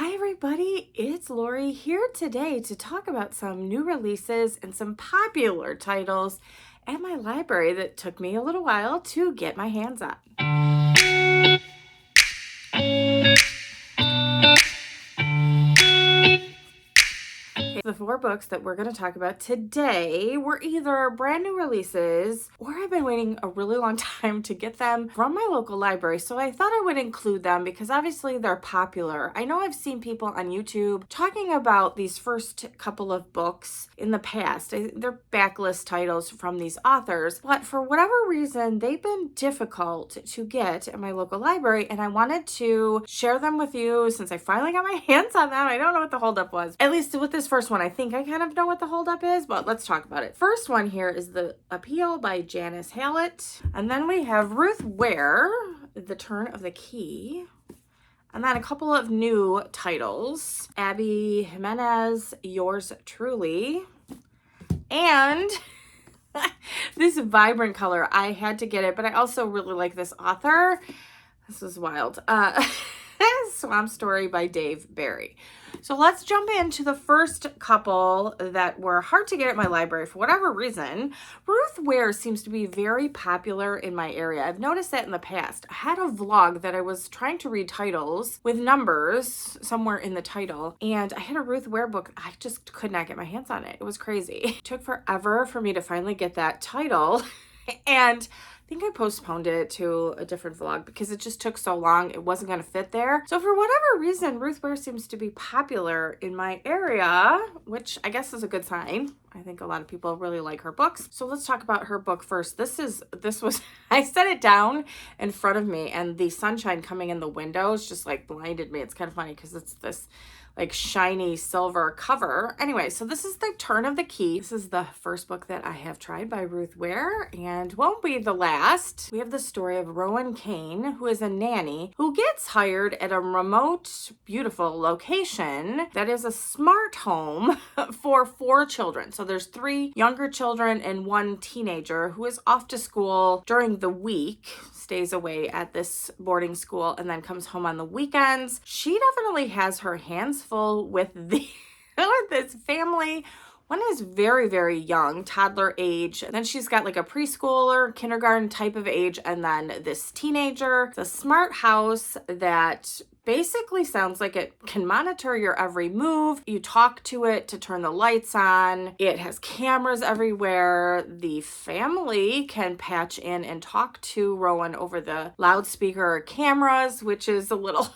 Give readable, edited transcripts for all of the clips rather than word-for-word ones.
Hi everybody, it's Lori here today to talk about some new releases and some popular titles at my library that took me a little while to get my hands on. The 4 books that we're going to talk about today were either brand new releases or I've been waiting a really long time to get them from my local library. So I thought I would include them because obviously they're popular. I know I've seen people on YouTube talking about these first couple of books in the past. They're backlist titles from these authors, but for whatever reason, they've been difficult to get at my local library, and I wanted to share them with you since I finally got my hands on them. I don't know what the holdup was. At least with this first one, I think I kind of know what the holdup is, but let's talk about it. First one here is The Appeal by Janice Hallett. And then we have Ruth Ware, The Turn of the Key. And then a couple of new titles. Abby Jimenez, Yours Truly. And this vibrant color, I had to get it, but I also really like this author. This is wild. Swamp Story by Dave Barry. So let's jump into the first couple that were hard to get at my library for whatever reason. Ruth Ware seems to be very popular in my area. I've noticed that in the past. I had a vlog that I was trying to read titles with numbers somewhere in the title, and I had a Ruth Ware book. I just could not get my hands on it. It was crazy. It took forever for me to finally get that title, and I think I postponed it to a different vlog because it just took so long. It wasn't going to fit there. So for whatever reason, Ruth Ware seems to be popular in my area, which I guess is a good sign. I think a lot of people really like her books. So let's talk about her book first. This was, I set it down in front of me and the sunshine coming in the windows just like blinded me. It's kind of funny because it's this like shiny silver cover. Anyway, so this is The Turn of the Key. This is the first book that I have tried by Ruth Ware and won't be the last. We have the story of Rowan Kane, who is a nanny who gets hired at a remote, beautiful location that is a smart home for 4 children. So there's 3 younger children and 1 teenager who is off to school during the week, stays away at this boarding school, and then comes home on the weekends. She definitely has her hands full with with this family. One is very, very young, toddler age. And then she's got like a preschooler, kindergarten type of age, and then this teenager. It's a smart house that basically sounds like it can monitor your every move. You talk to it to turn the lights on. It has cameras everywhere. The family can patch in and talk to Rowan over the loudspeaker cameras, which is a little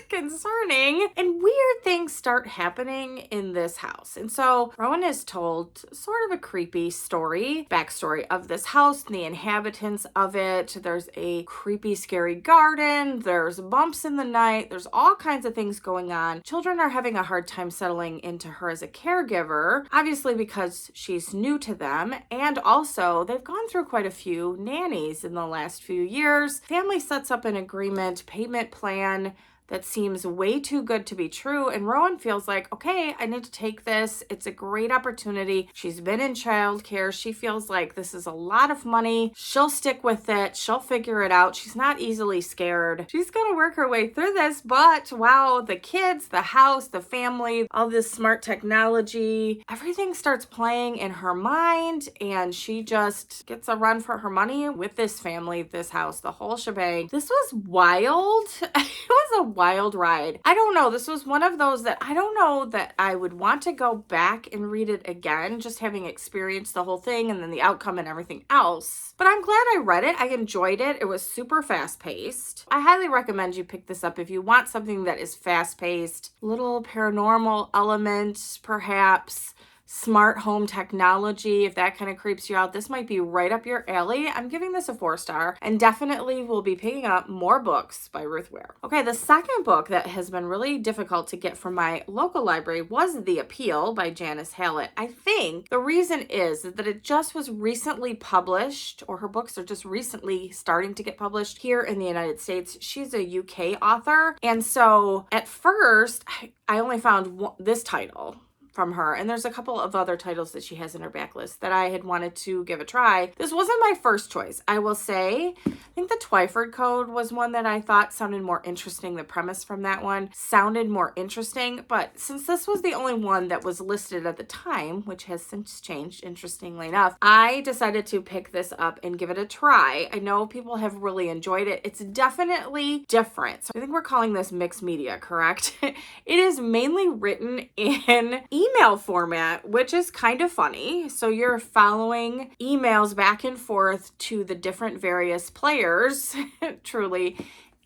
concerning, and weird things start happening in this house. And so Rowan is told sort of a creepy backstory of this house and the inhabitants of it. There's a creepy, scary garden. There's bumps in the night. There's all kinds of things going on. Children are having a hard time settling into her as a caregiver, obviously because she's new to them. And also they've gone through quite a few nannies in the last few years. Family sets up an agreement, payment plan that seems way too good to be true. And Rowan feels like, okay, I need to take this. It's a great opportunity. She's been in childcare. She feels like this is a lot of money. She'll stick with it. She'll figure it out. She's not easily scared. She's going to work her way through this. But wow, the kids, the house, the family, all this smart technology, everything starts playing in her mind. And she just gets a run for her money with this family, this house, the whole shebang. This was wild. It was a wild ride. I don't know. This was one of those that I don't know that I would want to go back and read it again, just having experienced the whole thing and then the outcome and everything else. But I'm glad I read it. I enjoyed it. It was super fast paced. I highly recommend you pick this up if you want something that is fast paced, little paranormal element, perhaps smart home technology. If that kind of creeps you out, this might be right up your alley. I'm giving this a 4-star and definitely will be picking up more books by Ruth Ware. Okay, the second book that has been really difficult to get from my local library was The Appeal by Janice Hallett. I think the reason is that it just was recently published, or her books are just recently starting to get published here in the United States. She's a UK author, and so at first I only found this title from her. And there's a couple of other titles that she has in her backlist that I had wanted to give a try. This wasn't my first choice, I will say. I think the Twyford Code was one that I thought sounded more interesting. The premise from that one sounded more interesting, but since this was the only one that was listed at the time, which has since changed, interestingly enough, I decided to pick this up and give it a try. I know people have really enjoyed it. It's definitely different. So I think we're calling this mixed media, correct? It is mainly written in email format, which is kind of funny. So you're following emails back and forth to the different various players, truly,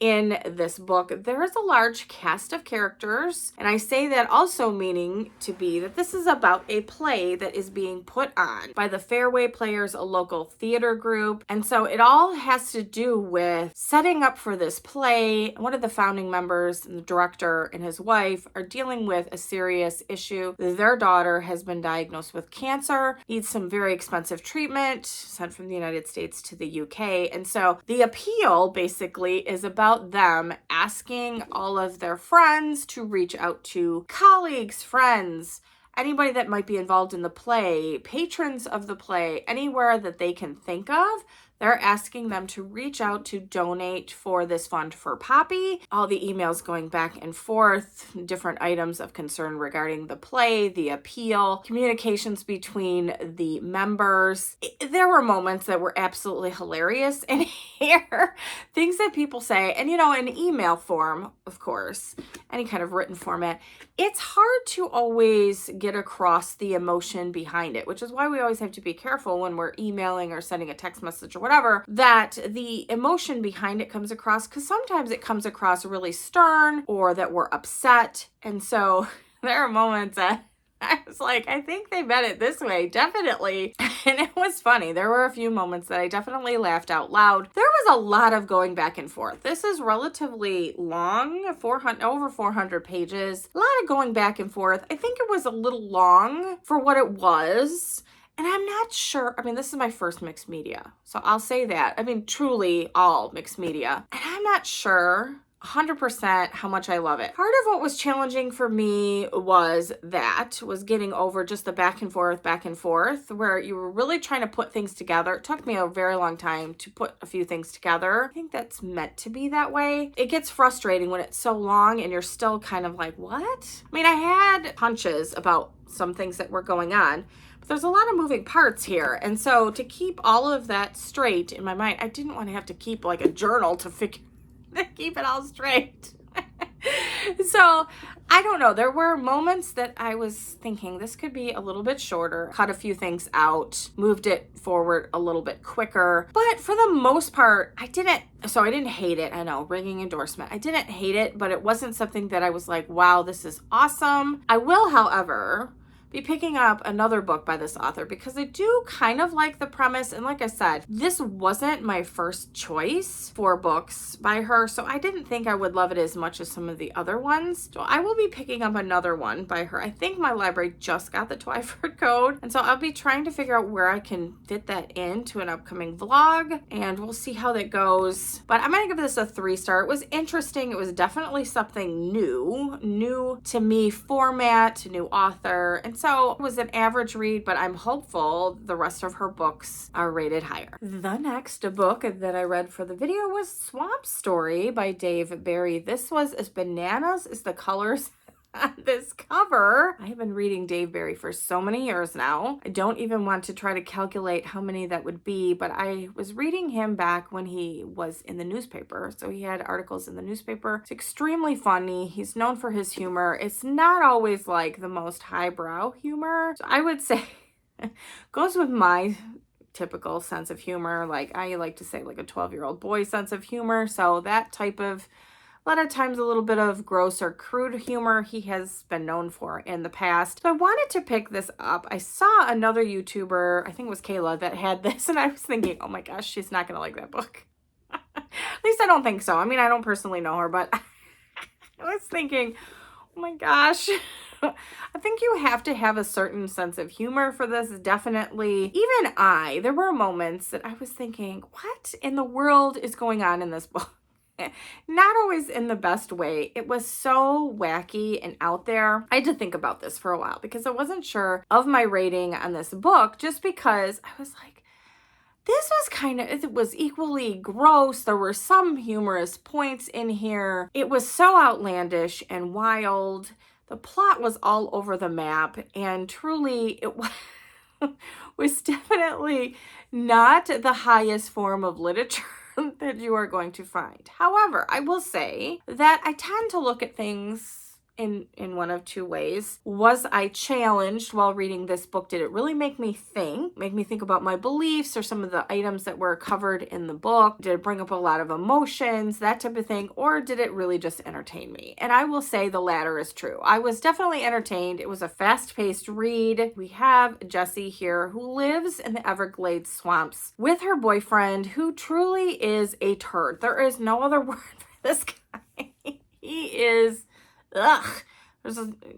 in this book. There is a large cast of characters, and I say that also meaning to be that this is about a play that is being put on by the Fairway Players, a local theater group. And so it all has to do with setting up for this play. One of the founding members, the director, and his wife are dealing with a serious issue. Their daughter has been diagnosed with cancer, needs some very expensive treatment, sent from the United States to the UK. And so the appeal basically is about them asking all of their friends to reach out to colleagues, friends, anybody that might be involved in the play, patrons of the play, anywhere that they can think of. They're asking them to reach out to donate for this fund for Poppy. All the emails going back and forth, different items of concern regarding the play, the appeal, communications between the members. There were moments that were absolutely hilarious in here. Things that people say, and in email form, of course, any kind of written format, it's hard to always get across the emotion behind it, which is why we always have to be careful when we're emailing or sending a text message or whatever, that the emotion behind it comes across, because sometimes it comes across really stern or that we're upset. And so there are moments that I was like, I think they meant it this way, definitely. And it was funny. There were a few moments that I definitely laughed out loud. There was a lot of going back and forth. This is relatively long, over 400 pages. A lot of going back and forth. I think it was a little long for what it was. And I'm not sure. This is my first mixed media, so I'll say that. Truly all mixed media. And I'm not sure 100% how much I love it. Part of what was challenging for me was getting over just the back and forth, where you were really trying to put things together. It took me a very long time to put a few things together. I think that's meant to be that way. It gets frustrating when it's so long and you're still kind of like, what? I had hunches about some things that were going on, but there's a lot of moving parts here. And so to keep all of that straight in my mind, I didn't want to have to keep like a journal to keep it all straight. So I don't know. There were moments that I was thinking this could be a little bit shorter, cut a few things out, moved it forward a little bit quicker. But for the most part, I didn't hate it. I know, ringing endorsement. I didn't hate it, but it wasn't something that I was like, wow, this is awesome. I will, however, be picking up another book by this author because I do kind of like the premise. And like I said, this wasn't my first choice for books by her, so I didn't think I would love it as much as some of the other ones. So I will be picking up another one by her. I think my library just got the Twyford Code, and so I'll be trying to figure out where I can fit that into an upcoming vlog, and we'll see how that goes. But I'm gonna give this a 3-star. It was interesting. It was definitely something new to me, format, new author, and so it was an average read, but I'm hopeful the rest of her books are rated higher. The next book that I read for the video was Swamp Story by Dave Barry. This was as bananas as the colors on this cover. I have been reading Dave Barry for so many years now. I don't even want to try to calculate how many that would be, but I was reading him back when he was in the newspaper. So he had articles in the newspaper. It's extremely funny. He's known for his humor. It's not always like the most highbrow humor. So I would say goes with my typical sense of humor. Like I like to say like a 12-year-old boy sense of humor. So that type of, a lot of times a little bit of gross or crude humor he has been known for in the past. So I wanted to pick this up. I saw another YouTuber, I think it was Kayla, that had this, and I was thinking, oh my gosh, she's not gonna like that book. At least I don't think so. I don't personally know her, but I was thinking, oh my gosh. I think you have to have a certain sense of humor for this, definitely. There were moments that I was thinking, what in the world is going on in this book? Not always in the best way. It was so wacky and out there. I had to think about this for a while because I wasn't sure of my rating on this book, just because I was like, this was it was equally gross. There were some humorous points in here. It was so outlandish and wild. The plot was all over the map, and truly it was definitely not the highest form of literature that you are going to find. However, I will say that I tend to look at things in one of two ways. Was I challenged while reading this book? Did it really make me think about my beliefs or some of the items that were covered in the book? Did it bring up a lot of emotions, that type of thing? Or did it really just entertain me? And I will say the latter is true. I was definitely entertained. It was a fast-paced read. We have Jessie here who lives in the Everglades swamps with her boyfriend, who truly is a turd. There is no other word for this guy. He is ugh.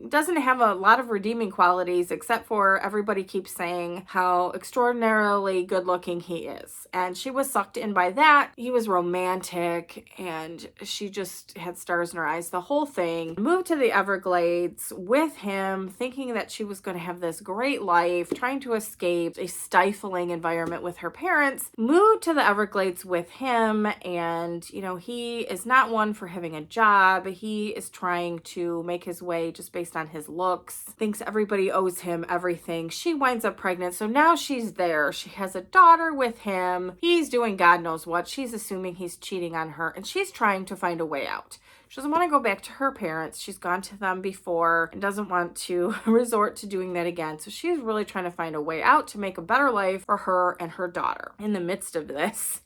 Doesn't have a lot of redeeming qualities, except for everybody keeps saying how extraordinarily good looking he is. And she was sucked in by that. He was romantic and she just had stars in her eyes, the whole thing. Moved to the Everglades with him, thinking that she was going to have this great life, trying to escape a stifling environment with her parents. Moved to the Everglades with him, and he is not one for having a job. He is trying to make his way just based on his looks, thinks everybody owes him everything. She winds up pregnant, so now she's there. She has a daughter with him. He's doing God knows what. She's assuming he's cheating on her, and she's trying to find a way out. She doesn't want to go back to her parents. She's gone to them before and doesn't want to resort to doing that again. So she's really trying to find a way out to make a better life for her and her daughter. In the midst of this,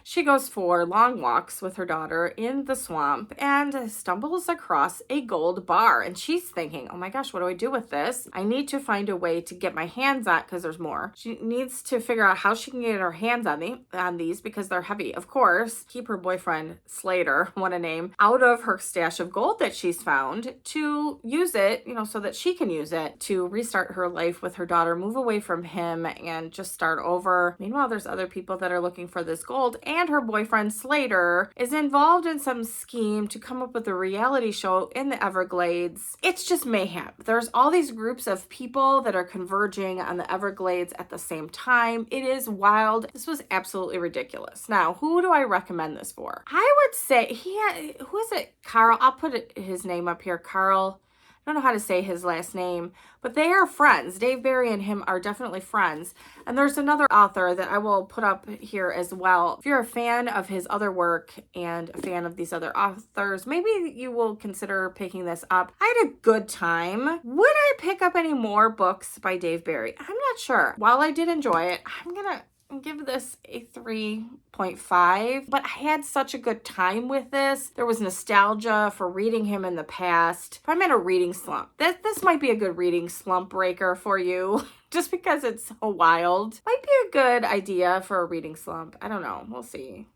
she goes for long walks with her daughter in the swamp and stumbles across a gold bar. And she's thinking, oh my gosh, what do I do with this? I need to find a way to get my hands on, because there's more. She needs to figure out how she can get her hands on these because they're heavy. Of course, keep her boyfriend, Slater, what a name, out of her stash of gold that she's found to use it, so that she can use it to restart her life with her daughter, move away from him and just start over. Meanwhile, there's other people that are looking for this gold, and her boyfriend Slater is involved in some scheme to come up with a reality show in the Everglades. It's just mayhem. There's all these groups of people that are converging on the Everglades at the same time. It is wild. This was absolutely ridiculous. Now, who do I recommend this for? I would say who is it? Carl. I'll put his name up here. Carl. I don't know how to say his last name, but they are friends. Dave Barry and him are definitely friends. And there's another author that I will put up here as well. If you're a fan of his other work and a fan of these other authors, maybe you will consider picking this up. I had a good time. Would I pick up any more books by Dave Barry? I'm not sure. While I did enjoy it, I'm going to give this a 3.5, but I had such a good time with this. There was nostalgia for reading him in the past. If I'm in a reading slump, this might be a good reading slump breaker for you. Just because it's so wild. Might be a good idea for a reading slump. I don't know. We'll see.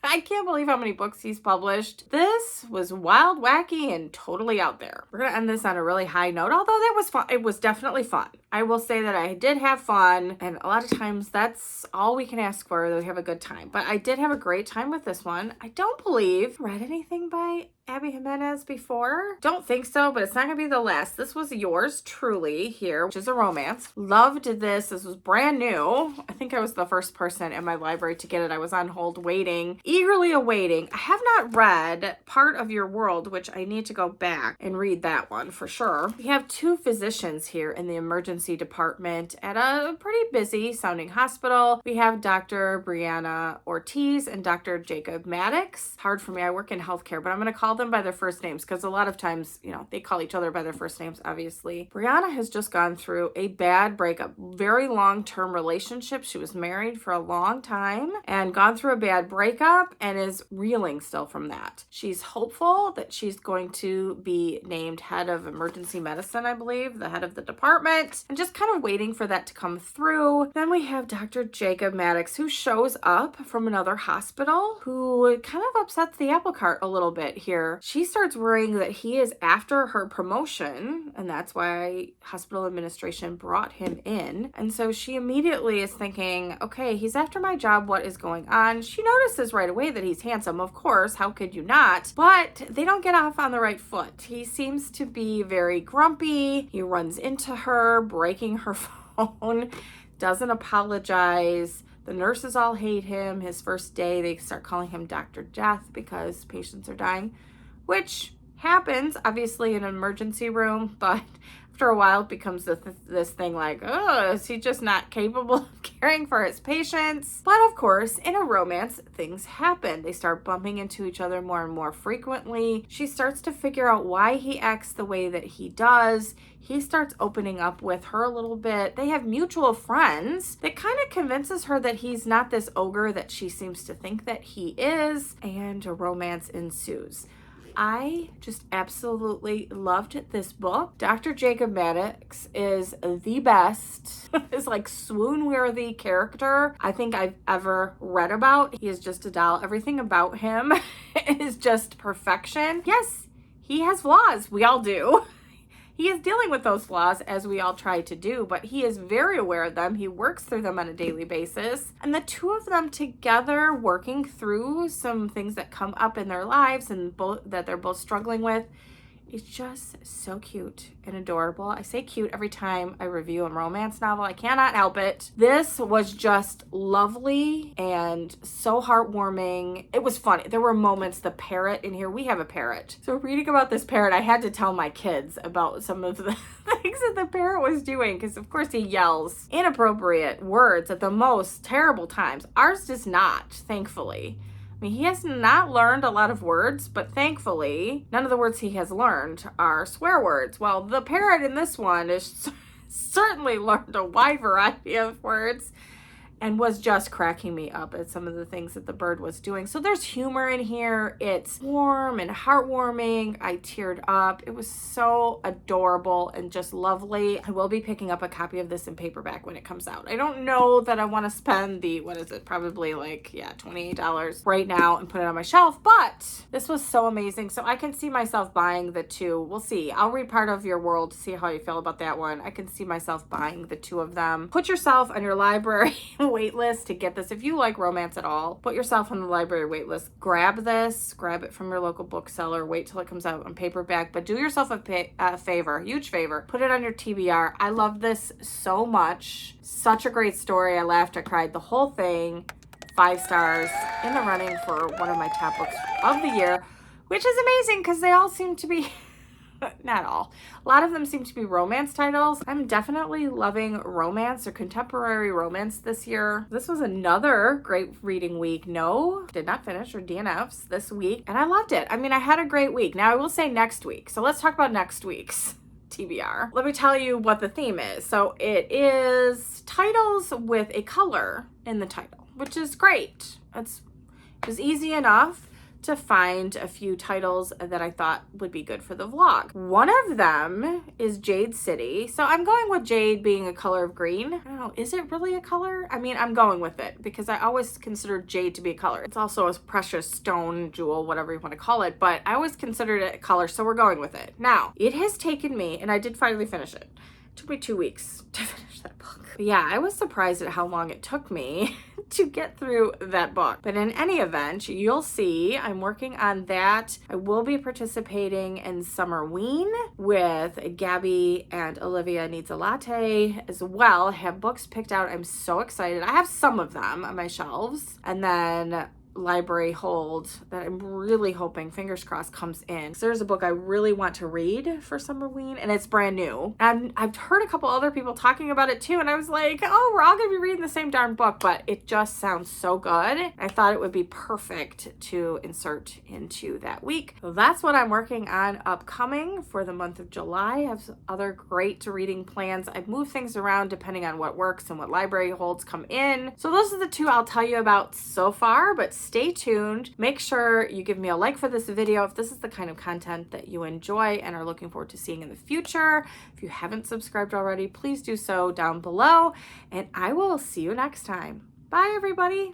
I can't believe how many books he's published. This was wild, wacky, and totally out there. We're going to end this on a really high note, although that was fun. It was definitely fun. I will say that I did have fun, and a lot of times that's all we can ask for, that we have a good time. But I did have a great time with this one. I don't believe I read anything by Abby Jimenez before. Don't think so, but it's not going to be the last. This was yours truly here, which is a romance. Loved this. This was brand new. I think I was the first person in my library to get it. I was on hold waiting, eagerly awaiting. I have not read Part of Your World, which I need to go back and read that one for sure. We have two physicians here in the emergency department at a pretty busy sounding hospital. We have Dr. Brianna Ortiz and Dr. Jacob Maddox. Hard for me. I work in healthcare, but I'm going to call them by their first names because a lot of times, they call each other by their first names, obviously. Brianna has just gone through a bad breakup, very long-term relationship. She was married for a long time and gone through a bad breakup and is reeling still from that. She's hopeful that she's going to be named head of emergency medicine, I believe, the head of the department, and just kind of waiting for that to come through. Then we have Dr. Jacob Maddox, who shows up from another hospital, who kind of upsets the apple cart a little bit here together, she starts worrying that he is after her promotion, and that's why hospital administration brought him in. And so she immediately is thinking, okay, he's after my job. What is going on? She notices right away that he's handsome. Of course, how could you not? But they don't get off on the right foot. He seems to be very grumpy. He runs into her, breaking her phone, doesn't apologize. The nurses all hate him. His first day, they start calling him Dr. Death because patients are dying, which happens, obviously, in an emergency room, but after a while, it becomes this thing like, oh, is he just not capable of caring for his patients? But of course, in a romance, things happen. They start bumping into each other more and more frequently. She starts to figure out why he acts the way that he does. He starts opening up with her a little bit. They have mutual friends that kind of convinces her that he's not this ogre that she seems to think that he is, and a romance ensues. I just absolutely loved this book. Dr. Jacob Maddox is the best, is like swoon-worthy character I think I've ever read about. He is just a doll. Everything about him is just perfection. Yes, he has flaws. We all do. He is dealing with those flaws as we all try to do, but he is very aware of them. He works through them on a daily basis. And the two of them together working through some things that come up in their lives and that they're both struggling with is just so cute and adorable. I say cute every time I review a romance novel. I cannot help it. This was just lovely and so heartwarming. It was funny. There were moments, the parrot in here, we have a parrot. So reading about this parrot, I had to tell my kids about some of the things that the parrot was doing, because of course he yells inappropriate words at the most terrible times. Ours does not, thankfully. I mean, he has not learned a lot of words, but thankfully, none of the words he has learned are swear words. Well, the parrot in this one is certainly learned a wide variety of words and was just cracking me up at some of the things that the bird was doing. So there's humor in here. It's warm and heartwarming. I teared up. It was so adorable and just lovely. I will be picking up a copy of this in paperback when it comes out. I don't know that I want to spend the, probably like, $28 right now and put it on my shelf, but this was so amazing. So I can see myself buying the two. We'll see. I'll read part of your world to see how you feel about that one. I can see myself buying the two of them. Put yourself on your library wait list to get this. If you like romance at all, put yourself on the library wait list. Grab this, grab it from your local bookseller, wait till it comes out on paperback, but do yourself a favor, huge favor. Put it on your TBR. I love this so much. Such a great story. I laughed, I cried, the whole thing. 5 stars, in the running for one of my top books of the year, which is amazing because they all seem to be not all. A lot of them seem to be romance titles. I'm definitely loving romance or contemporary romance this year. This was another great reading week. No, did not finish or DNFs this week, and I loved it. I mean, I had a great week. Now I will say next week. So let's talk about next week's TBR. Let me tell you what the theme is. So it is titles with a color in the title, which is great. It was easy enough to find a few titles that I thought would be good for the vlog. One of them is Jade City. So I'm going with jade being a color of green. I don't know, is it really a color? I mean, I'm going with it because I always considered jade to be a color. It's also a precious stone, jewel, whatever you want to call it, but I always considered it a color, so we're going with it. Now, it has taken me, and I did finally finish it. It took me 2 weeks to finish that book. But yeah, I was surprised at how long it took me to get through that book. But in any event, you'll see I'm working on that. I will be participating in Summerween with Gabby and Olivia Needs a Latte as well. I have books picked out. I'm so excited. I have some of them on my shelves. And then library hold that I'm really hoping, fingers crossed, comes in. So there's a book I really want to read for Summerween, and it's brand new. And I've heard a couple other people talking about it too, and I was like, oh, we're all gonna be reading the same darn book, but it just sounds so good. I thought it would be perfect to insert into that week. So that's what I'm working on upcoming for the month of July. I have other great reading plans. I've moved things around depending on what works and what library holds come in. So those are the two I'll tell you about so far, but stay tuned. Make sure you give me a like for this video if this is the kind of content that you enjoy and are looking forward to seeing in the future. If you haven't subscribed already, please do so down below, and I will see you next time. Bye, everybody.